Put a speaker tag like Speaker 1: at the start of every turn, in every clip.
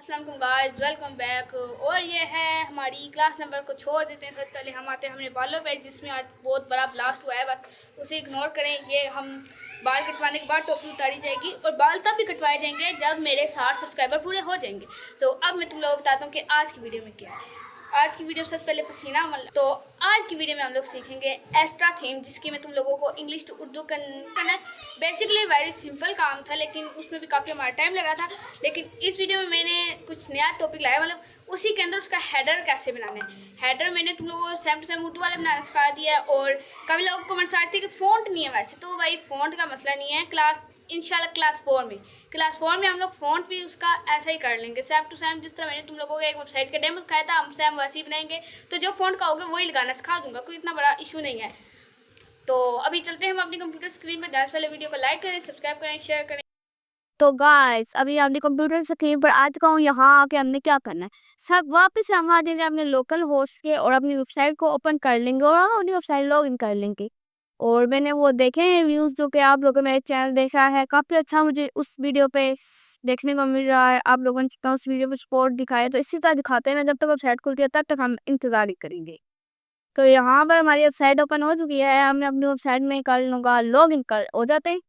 Speaker 1: अस्सलाम वालेकुम guys, welcome back. और ये है हमारी क्लास नंबर को छोड़ देते हैं। सबसे पहले हम आते हैं अपने बालों पे, जिसमें आज बहुत बड़ा ब्लास्ट हुआ है। बस उसे इग्नोर करें। ये हम बाल कटवाने के बाद टोपी उतारी जाएगी और बाल तब भी कटवाए जाएंगे जब मेरे 60 सब्सक्राइबर पूरे हो जाएंगे। तो अब मैं तुम लोगों को बताता हूँ कि आज की वीडियो में क्या है। आज की वीडियो में सबसे पहले पसीना तो आज की वीडियो में हम लोग सीखेंगे एक्स्ट्रा थीम, जिसकी मैं तुम लोगों को इंग्लिश टू उर्दू करना बेसिकली वेरी सिंपल काम था, लेकिन उसमें भी काफ़ी हमारा टाइम लगा था। लेकिन इस वीडियो में मैंने कुछ नया टॉपिक लाया, मतलब उसी के अंदर उसका हेडर कैसे बनाना है। हेडर मैंने तुम लोगों को सेम टू सेम उर्दू वाले बनाना सिखा दिया है। और कभी लोग कमेंट्स आते थे कि फ़ॉन्ट नहीं है। वैसे तो भाई फ़ॉन्ट का मसला नहीं है, इंशाल्लाह क्लास 4 में हम लोग फ़ॉन्ट भी उसका ऐसा ही कर लेंगे, सेम टू सेम। जिस तरह मैंने तुम लोगों को एक वेबसाइट का डेमो दिखाया था, हम सेम वैसे ही बनाएंगे। तो जो फ़ॉन्ट का होगा वही लगाना सिखा दूंगा, कोई इतना बड़ा इशू नहीं है। तो अभी चलते हैं हम अपनी कंप्यूटर स्क्रीन पर। ध्यान से पहले वीडियो को लाइक करें, सब्सक्राइब करें, शेयर करें।
Speaker 2: तो गाइस अभी हमने कंप्यूटर स्क्रीन पर आ चुका हूँ। यहाँ आके हमने क्या करना है, सब वापस हम आ जाएंगे अपने लोकल होस्ट के और अपनी वेबसाइट को ओपन कर लेंगे और हम अपनी वेबसाइट लॉग इन कर लेंगे। और मैंने वो देखे हैं व्यूज़ जो कि आप लोगों ने मेरे चैनल देखा है, काफ़ी अच्छा मुझे उस वीडियो पे देखने को मिल रहा है। आप लोगों ने उस वीडियो पे सपोर्ट दिखाया, तो इसी तरह दिखाते हैं ना। जब तक वेबसाइट खुलती है तब तक हम इंतज़ार ही करेंगे। तो यहाँ पर हमारी वेबसाइट ओपन हो चुकी है। हमने अपनी वेबसाइट में कर लूँगा लॉग इन कर हो जाते हैं,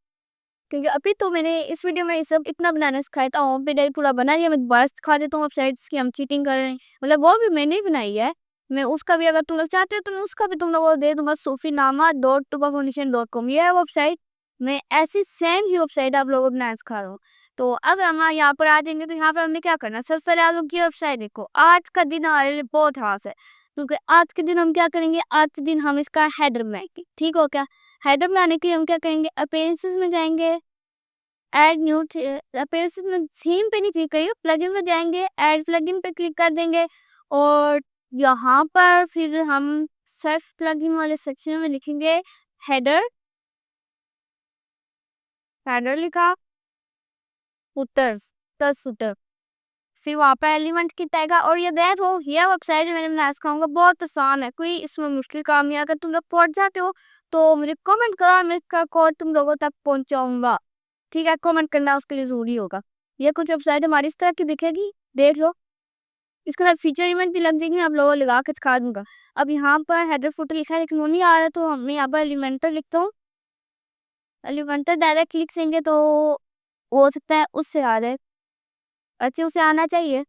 Speaker 2: क्योंकि अभी तो मैंने इस वीडियो में ये सब इतना बनाना सिखाया था। होम पेज पूरा बना दिया। मैं दोबारा सिखा देता हूँ वेबसाइट्स की हम चीटिंग कर रहे हैं, मतलब वो भी मैंने ही बनाई है। मैं उसका भी, अगर तुम लोग चाहते हो तो मैं उसका भी तुम लोगों को दे दूंगा। sofiनामा.tubafoundation.com ये है वेबसाइट। मैं ऐसी सेम ही वेबसाइट आप लोगों को बनाना सिखा रहा हूँ। तो अब हम यहाँ पर आ जाएंगे। तो यहाँ पर हमें क्या करना है, सबसे पहले आप लोग की वेबसाइट देखो। आज का दिन हमारे लिए बहुत खास है, क्योंकि आज के दिन हम क्या करेंगे, आज के दिन हम इसका हेडर बनाएंगे। ठीक हो क्या। हेडर बनाने के लिए हम क्या करेंगे, अपीयरेंसेस में जाएंगे, ऐड न्यू अपीयरेंसेस में थीम पे नहीं क्लिक करिए, प्लगइन में जाएंगे, ऐड प्लगइन पे क्लिक कर देंगे। और यहाँ पर फिर हम सर्च प्लगइन वाले सेक्शन में लिखेंगे हेडर। हेडर लिखा, फुटर, फुटर, फिर वहाँ पर एलिमेंट की टैग। और ये देखो ये वेबसाइट मैंने बनाना सिखाऊंगा, बहुत आसान है, कोई इसमें मुश्किल काम नहीं है। अगर तुम लोग पहुंच जाते हो तो मुझे कमेंट करो, मैं इसका कोड तुम लोगों तक पहुंचाऊंगा। ठीक है, कमेंट करना उसके लिए जरूरी होगा। ये कुछ वेबसाइट हमारी इस तरह की दिखेगी, देख लो। इसके साथ फीचर इवेंट भी लग जाएंगे, आप लोगों को लगा के दिखा दूंगा। अब यहाँ पर हेडर फुटर लिखा है लेकिन वो नहीं आ रहा, तो हम यहाँ पर एलिमेंटर लिखता हूँ। एलिमेंटर डायरेक्ट लिख देंगे तो हो सकता है उससे आ जाए, अच्छे उसे आना चाहिए।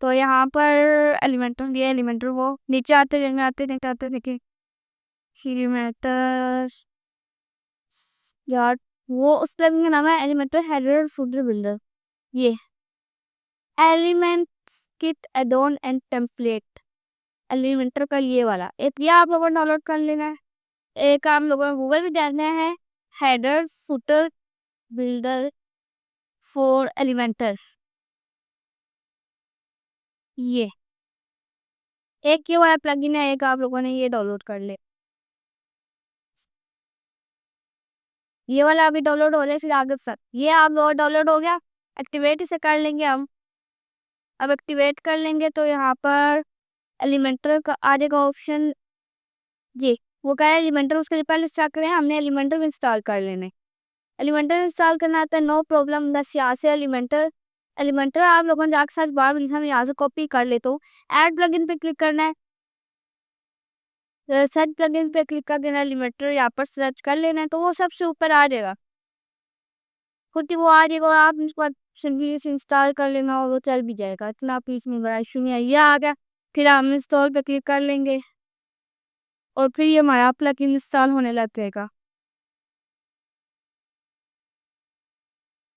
Speaker 2: तो यहाँ पर एलिमेंटर, ये एलिमेंटर वो नीचे आते जाएंगे, आते देखिए एलिमेंटर यार। वो उस प्लगइन का नाम है एलिमेंटर हेडर फुटर बिल्डर। ये elements kit addon and template Elementor का ये वाला एक, ये आप लोगों को डाउनलोड कर लेना है। एक आप लोगों को गूगल पे जाना है, header footer builder for Elementor. ये एक ये वाला प्लगइन है, एक आप लोगों ने ये डाउनलोड कर ले। ये वाला अभी डाउनलोड हो जाए फिर आगे तक। ये आप लोग डाउनलोड हो गया, एक्टिवेट इसे कर लेंगे हम। अब एक्टिवेट कर लेंगे तो यहाँ पर एलिमेंटर का आ जाएगा ऑप्शन। जी, वो कह रहा है एलिमेंटर, उसके लिए पहले क्या करें, हमने एलिमेंटर इंस्टॉल कर लेने। एलिमेंटर इंस्टॉल करना आता है, नो प्रॉब्लम। बस यहाँ से एलिमेंटर एलिमेंटर आप लोगों ने जाकर सर्च बार में यहाँ से कॉपी कर लेता हूँ। ऐड प्लगइन पे क्लिक करना है, सर्च प्लगइन पे क्लिक कर देना, एलिमेंटर यहाँ पर सर्च कर लेना है तो वो सबसे ऊपर आ जाएगा, खुद ही वो आ जाएगा। आप इसको सिंपली से इंस्टॉल कर लेना और वो चल भी जाएगा, इतना भी इसमें बड़ा इशू नहीं है। ये आ गया, फिर हम इंस्टॉल पे क्लिक कर लेंगे और फिर ये हमारा प्लगइन इंस्टॉल होने लग जाएगा।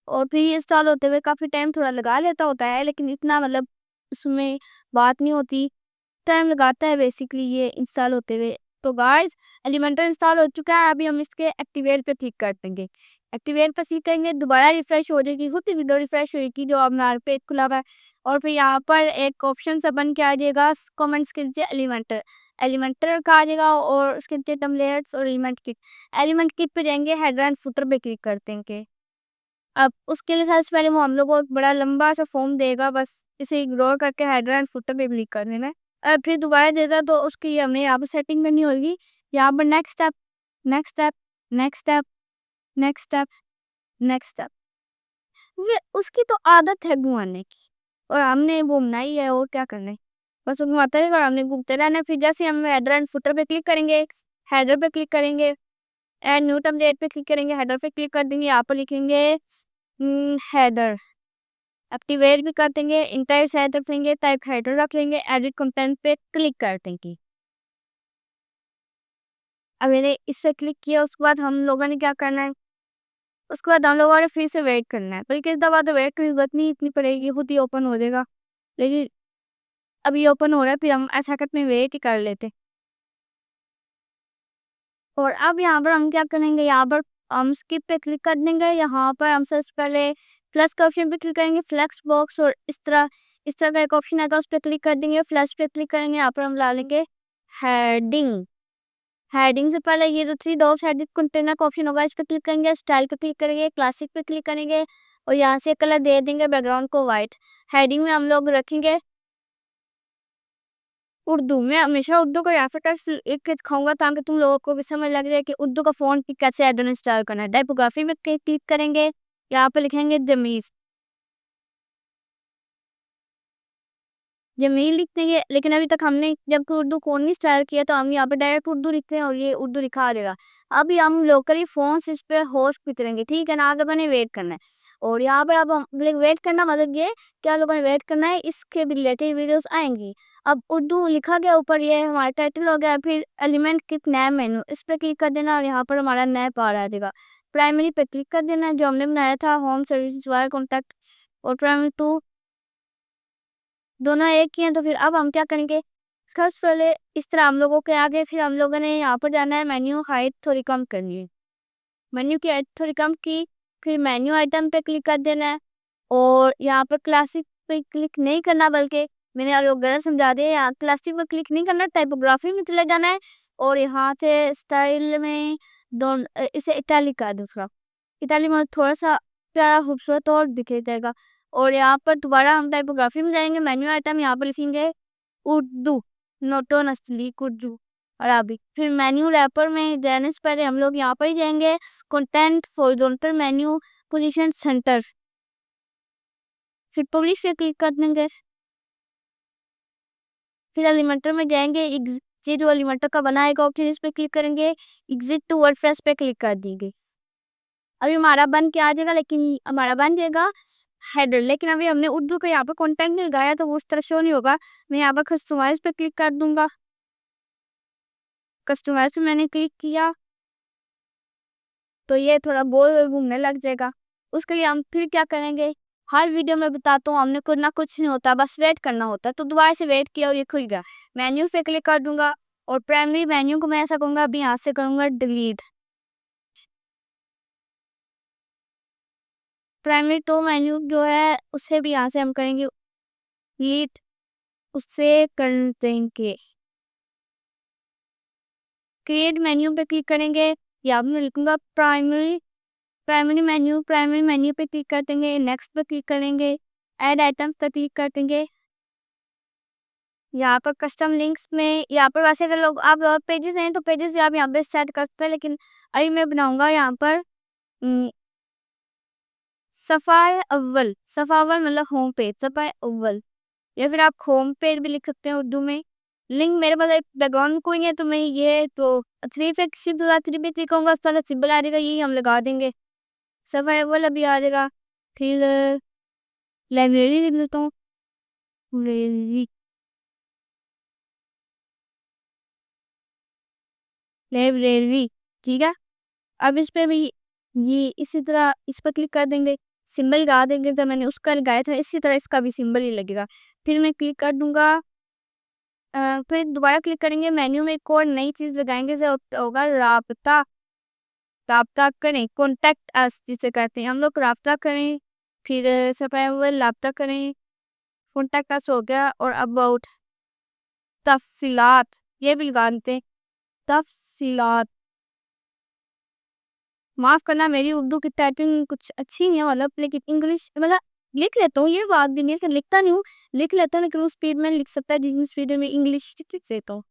Speaker 2: और फिर ये इंस्टॉल होते हुए काफ़ी टाइम थोड़ा लगा लेता होता है, लेकिन इतना मतलब उसमें बात नहीं होती, टाइम लगाता है बेसिकली ये इंस्टॉल होते हुए। तो गाइस एलिमेंटर इंस्टॉल हो चुका है। अभी हम इसके एक्टिवेट पे क्लिक कर देंगे। एक्टिवेट पे क्लिक करेंगे, दोबारा रिफ्रेश हो जाएगी, खुद ही विंडो रिफ्रेश होगी जो हमारा पेज खुला हुआ है। और फिर यहाँ पर एक ऑप्शन सा बन के आ जाएगा, कमेंट्स के नीचे एलिमेंटर, एलिमेंटर का आ जाएगा और उसके नीचे टम्पलेट्स और एलिमेंट किट पे जाएंगे, हेडर एंड फुटर पे क्लिक कर देंगे। अब उसके लिए सबसे पहले वो हम लोग को एक बड़ा लंबा सा फॉर्म देगा, बस इसे इग्नोर करके हेडर एंड फुटर पे क्लिक कर देना है। अब फिर दोबारा देता तो उसकी हमें यहाँ पर सेटिंग करनी होगी। यहाँ पर next step, next step, next step, next step, next step, उसकी तो आदत है घुमाने की, और हमने घूमना ही है, और क्या करना है, बस वो घुमाता रहेगा और हमने घूमते रहना है। फिर जैसे हम हेडर एंड फुटर पे क्लिक करेंगे, हेडर पे क्लिक करेंगे, एंड न्यू टेम्पलेट पे क्लिक करेंगे, हेडर पे क्लिक कर देंगे, यहाँ पर लिखेंगे हेडर, एक्टिवेट भी कर देंगे, इंटायर सेट रख लेंगे, टाइप हेडर रख लेंगे, एडिट कंटेंट पे क्लिक कर देंगे। अब मैंने इस पे क्लिक किया, उसके बाद हम लोगों ने क्या करना है, उसके बाद हम लोगों ने फिर से वेट करना है, बल्कि इस दफ़ा तो वेट की जरूरत नहीं इतनी पड़ेगी, खुद ही ओपन हो जाएगा। लेकिन अभी ओपन हो रहा है, फिर हम ऐसा करते में वेट ही कर लेते। और अब यहाँ पर हम क्या करेंगे, यहाँ पर हम स्किप पे क्लिक कर देंगे, यहाँ पर हम सबसे पहले प्लस का ऑप्शन पे क्लिक करेंगे, फ्लेक्स बॉक्स और इस तरह का एक ऑप्शन आएगा, उस पर क्लिक कर देंगे, फ्लैश पे क्लिक करेंगे, यहाँ पर हम ला लेंगे हेडिंग। हेडिंग से पहले ये जो 3 डॉट्स एडिट कंटेनर का ऑप्शन होगा, इस पे क्लिक करेंगे, स्टाइल पे क्लिक करेंगे, क्लासिक पे क्लिक करेंगे, और यहाँ से कलर दे देंगे बैकग्राउंड को वाइट। हेडिंग में हम लोग रखेंगे उर्दू में, हमेशा उर्दू का रेफरेंस एक दिखाऊंगा ताकि तुम लोगों को भी समझ लग जाए कि उर्दू का फ़ॉन्ट भी कैसे ऐड इंस्टॉल करना है। टाइपोग्राफी में क्लिक करेंगे, यहाँ पे लिखेंगे जमीज़, जमील लिख देंगे। लेकिन अभी तक हमने जब उर्दू कोड नहीं स्टाइल किया, तो हम यहाँ पे डायरेक्ट उर्दू लिखते हैं और ये उर्दू लिखा देगा। अभी हम लोकली फ़ोन्स इस पे होस्ट भी करेंगे, ठीक है ना, आप लोगों ने वेट करना है। और यहाँ पर अब हम वेट करना मतलब ये कि आप लोगों ने वेट करना है, इसके भी रिलेटेड वीडियोस आएंगी। अब उर्दू लिखा गया ऊपर, ये हमारा टाइटल हो गया। फिर एलिमेंट क्लिक नया मेनू, इस पर क्लिक कर देना और यहाँ पर हमारा नया पार आ जाएगा। प्राइमरी पे क्लिक कर देना, जो हमने बनाया था होम सर्विस वायर कॉन्टैक्ट, और प्राइमरी 2 दोनों एक ही हैं। तो फिर अब हम क्या करेंगे, सबसे पहले इस तरह हम लोगों के आगे फिर हम लोगों ने यहाँ पर जाना है, मेन्यू हाइट थोड़ी कम करनी है, मेन्यू की हाइट थोड़ी कम की, फिर मेन्यू आइटम पे क्लिक कर देना है। और यहाँ पर क्लासिक पे क्लिक नहीं करना, बल्कि मैंने आप लोग गलत समझा दिया, यहाँ क्लासिक पे क्लिक नहीं करना, टाइपोग्राफी में चले जाना है, और यहाँ से स्टाइल में इसे इटालिक कर दो, थोड़ा इटाली में थोड़ा सा प्यारा खूबसूरत और दिखे जाएगा। और यहाँ पर दोबारा हम टाइपोग्राफी में जाएंगे, मेन्यू आइटम यहाँ पर लिखेंगे उर्दू, नोटो नस्ली उर्दू अरबिक। फिर मेन्यू रैपर में जाने से पहले हम लोग यहाँ पर ही जाएंगे, content horizontal menu position centre, फिर पब्लिश पे क्लिक कर देंगे। फिर एलिमेंटर में जाएंगे, ये जो एलिमेंटर का बनाएगा ऑप्शन, इस पे क्लिक करेंगे, एग्जिट टू वर्डप्रेस पे क्लिक कर देंगे। अभी हमारा बन के आ जाएगा, लेकिन हमारा बन जाएगा हेडर, लेकिन अभी हमने उर्दू का यहाँ पर कंटेंट नहीं लगाया, तो वो उस तरह शो नहीं होगा। मैं यहाँ पर कस्टमाइज पे क्लिक कर दूंगा, कस्टमाइज पे मैंने क्लिक किया तो ये थोड़ा गोल घूमने लग जाएगा। उसके लिए हम फिर क्या करेंगे, हर वीडियो में बताता हूँ, हमने कुछ ना कुछ नहीं होता, बस वेट करना होता है। तो दोबारा से वेट किया और ये खुल गया, मेन्यू पे क्लिक कर दूंगा, और प्राइमरी मेन्यू को मैं ऐसा कहूँगा, अभी यहाँ से करूँगा डिलीट। प्राइमरी 2 मेन्यू जो है उसे भी यहाँ से हम करेंगे डिलीट, उससे कर देंगे। क्रिएट मेन्यू पे क्लिक करेंगे, यहाँ मैं लिखूंगा प्राइमरी मेन्यू पे क्लिक कर देंगे, नेक्स्ट पे क्लिक करेंगे, ऐड आइटम्स पे क्लिक कर देंगे। यहाँ पर कस्टम लिंक्स में, यहाँ पर वैसे अगर लोग आप पेजेस हैं तो पेजेस भी आप यहाँ पे सेट कर सकते हैं, लेकिन अभी मैं बनाऊंगा यहाँ पर सफ़ा अव्वल मतलब होम पेज, सफ़ा अव्वल, या फिर आप होम पेज भी लिख सकते हैं उर्दू में। लिंक मेरे पास बैकग्राउंड कोई नहीं है, तो मैं ये तो 3 पे क्लिक करूँगा, उस तरह सिंबल आ जाएगा, यही हम लगा देंगे, सफ़ा अव्वल अभी आ जाएगा। फिर लाइब्रेरी लिख लेता हूँ, लाइब्रेरी लाइब्रेरी, ठीक है। अब इस पे भी ये इसी तरह इस पर क्लिक कर देंगे, सिंबल लगा देंगे, जब मैंने उसका लगाया था इसी तरह इसका भी सिंबल ही लगेगा। फिर मैं क्लिक कर दूंगा, फिर दोबारा क्लिक करेंगे, मेन्यू में एक और नई चीज़ लगाएंगे, जो होगा राब्ता, राब्ता करें, कॉन्टैक्ट अस जिसे कहते हैं हम लोग, राब्ता करें। फिर सफाई हुआ राब्ता करें, कॉन्टैक्ट अस हो गया, और अबाउट तफसीलात ये भी लगा देते हैं, तफसीलात। माफ़ करना, मेरी उर्दू की टाइपिंग कुछ अच्छी नहीं है, मतलब लेकिन इंग्लिश मतलब लिख लेता हूँ, ये बात भी नहीं है कि लिखता नहीं हूँ, लिख लेता हूँ, लेकिन उस स्पीड में लिख सकता है जितनी स्पीड में इंग्लिश लिख लेता हूँ।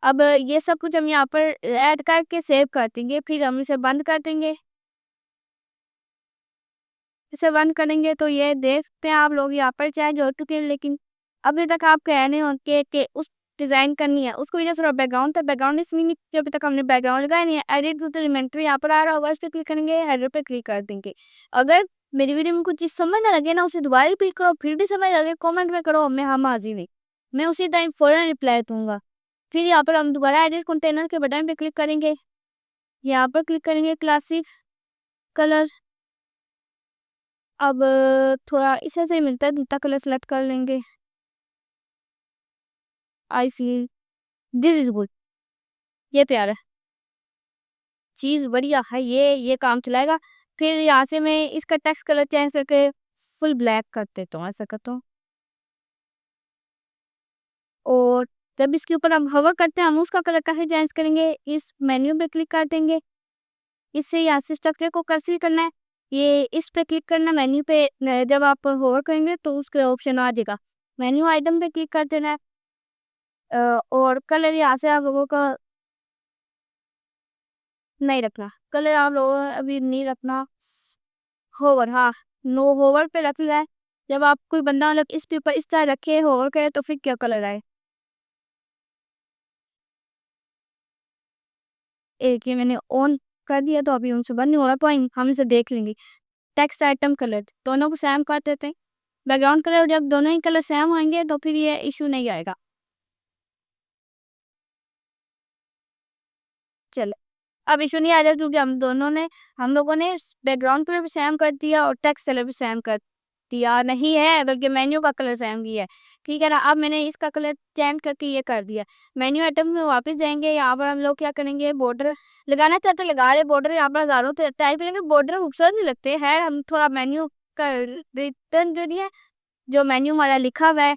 Speaker 2: अब ये सब कुछ हम यहाँ पर ऐड करके सेव कर देंगे, फिर हम इसे बंद कर देंगे। इसे बंद करेंगे तो ये देखते हैं आप लोग यहाँ पर चेंज हो चुके हैं, लेकिन अभी तक आप कह रहे हो कि उस डिज़ाइन करनी है उसको, ये थोड़ा बैकग्राउंड था, बैकग्राउंड इसलिए नहीं कि अभी तक हमने बैकग्राउंड लगाया नहीं है। एडिट टू एलिमेंट्री यहाँ पर आ रहा होगा, इस पर क्लिक करेंगे, हेडर पे क्लिक कर देंगे। अगर मेरी वीडियो में कुछ चीज़ समझ ना लगे ना, उसे दोबारा रिपीट करो, फिर भी समझ लगे कमेंट में करो, मैं हम हाजिर नहीं, मैं उसी टाइम फ़ौरन रिप्लाई दूंगा। फिर यहाँ पर हम दोबारा एडिट कंटेनर के बटन पे क्लिक करेंगे, यहाँ पर क्लिक करेंगे क्लासिक कलर। अब थोड़ा इसे से मिलता जुलता कलर सेलेक्ट कर लेंगे। I feel this is good, ये प्यारा चीज़ बढ़िया है, ये काम चलाएगा। फिर यहाँ से मैं इसका टेक्स्ट कलर चेंज करके फुल ब्लैक कर देता हूँ, ऐसा करता हूँ। और जब इसके ऊपर हम होवर करते हैं, हम उसका कलर कैसे चेंज करेंगे, इस मेन्यू पे क्लिक कर देंगे। इससे यहाँ से स्ट्रक्चर को कैसे करना है, ये इस पे क्लिक करना मेन्यू पे, जब आप होवर करेंगे तो उसके ऑप्शन आ जाएगा, मेन्यू आइटम पे क्लिक कर देना है। और कलर यहाँ से आप लोगों का नहीं रखना, कलर आप लोगों को अभी नहीं रखना, होवर, हाँ नो होवर पे रख लिया है। जब आप कोई बंदा मतलब इस पे ऊपर इस तरह रखे होवर करे तो फिर क्या कलर आए, एक ये मैंने ऑन कर दिया तो अभी उनसे बंद नहीं हो रहा, तो हम इसे देख लेंगे। टेक्स्ट आइटम कलर दोनों को सेम कर देते हैं, बैकग्राउंड कलर जब दोनों ही कलर सेम होंगे तो फिर ये इशू नहीं आएगा। चले, अब इशू नहीं आएगा क्योंकि हम लोगों ने बैकग्राउंड कलर भी सेम कर दिया और टेक्स्ट कलर भी सेम कर दिया, नहीं है बल्कि मेन्यू का कलर सेम किया है, ठीक है ना। अब मैंने इसका कलर चेंज करके ये कर दिया। मेन्यू आइटम में वापस जाएंगे, यहाँ पर हम लोग क्या करेंगे, बॉर्डर लगाना चाहते लगा रहे, बॉर्डर यहाँ पर हजारों टाइप करेंगे, बॉर्डर खूबसूरत नहीं लगते हैं, हम थोड़ा मेन्यू का रिटर्न जो नहीं है, जो मेन्यू हमारा लिखा हुआ है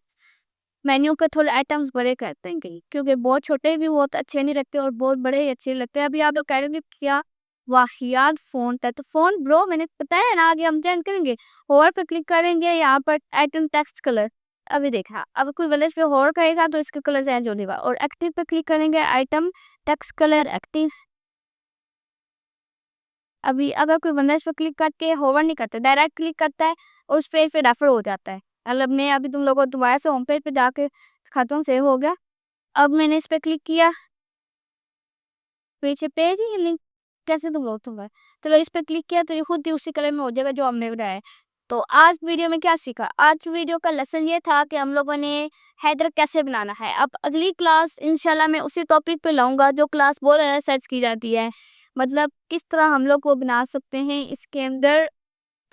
Speaker 2: मेन्यू पे थोड़े आइटम्स बड़े करते हैं कहीं, क्योंकि बहुत छोटे भी बहुत अच्छे नहीं लगते और बहुत बड़े ही अच्छे लगते हैं। अभी आप लोग कह रहे होंगे क्या वाहियात फ़ॉन्ट है, तो फ़ॉन्ट ब्रो मैंने बताया ना, आगे हम चेंज करेंगे। होवर पे क्लिक करेंगे, यहाँ पर आइटम टेक्स्ट कलर, अभी देखा अब कोई बंदा इस पे होवर करेगा तो इसका कलर चेंज हो जाएगा। और एक्टिव पे क्लिक करेंगे, आइटम टेक्स्ट कलर एक्टिव। अभी अगर कोई बंदा इस पर क्लिक करके होवर नहीं करता, डायरेक्ट क्लिक करता है और उस पेज पे रेफर हो जाता है। मतलब मैं अभी तुम लोगों को दोबारा से होम पेज पे जाके खत्म सेव हो गया। अब मैंने इस पे क्लिक किया, पीछे पेज ही लिंक कैसे तुम लोग तुम चलो इस पे क्लिक किया तो ये खुद ही उसी कलर में हो जाएगा जो हमने बनाया है। तो आज वीडियो में क्या सीखा, आज वीडियो का लेसन ये था कि हम लोगों ने हेडर कैसे बनाना है। अब अगली क्लास इंशाल्लाह मैं उसी टॉपिक पे लाऊंगा जो क्लास बहुत ज़्यादा सर्च की जाती है, मतलब किस तरह हम लोग को बना सकते हैं, इसके अंदर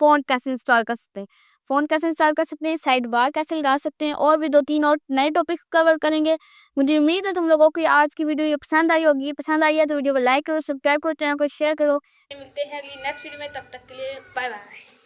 Speaker 2: फ़ॉन्ट कैसे इंस्टॉल कर सकते हैं, साइड बार कैसे लगा सकते हैं, और भी 2-3 और नए टॉपिक कवर करेंगे। मुझे उम्मीद है तुम लोगों को आज की वीडियो ये पसंद आई होगी, पसंद आई है तो वीडियो को लाइक करो, सब्सक्राइब करो, चैनल को शेयर करो।
Speaker 1: मिलते हैं अगली नेक्स्ट वीडियो में, तब तक के लिए बाय बाय।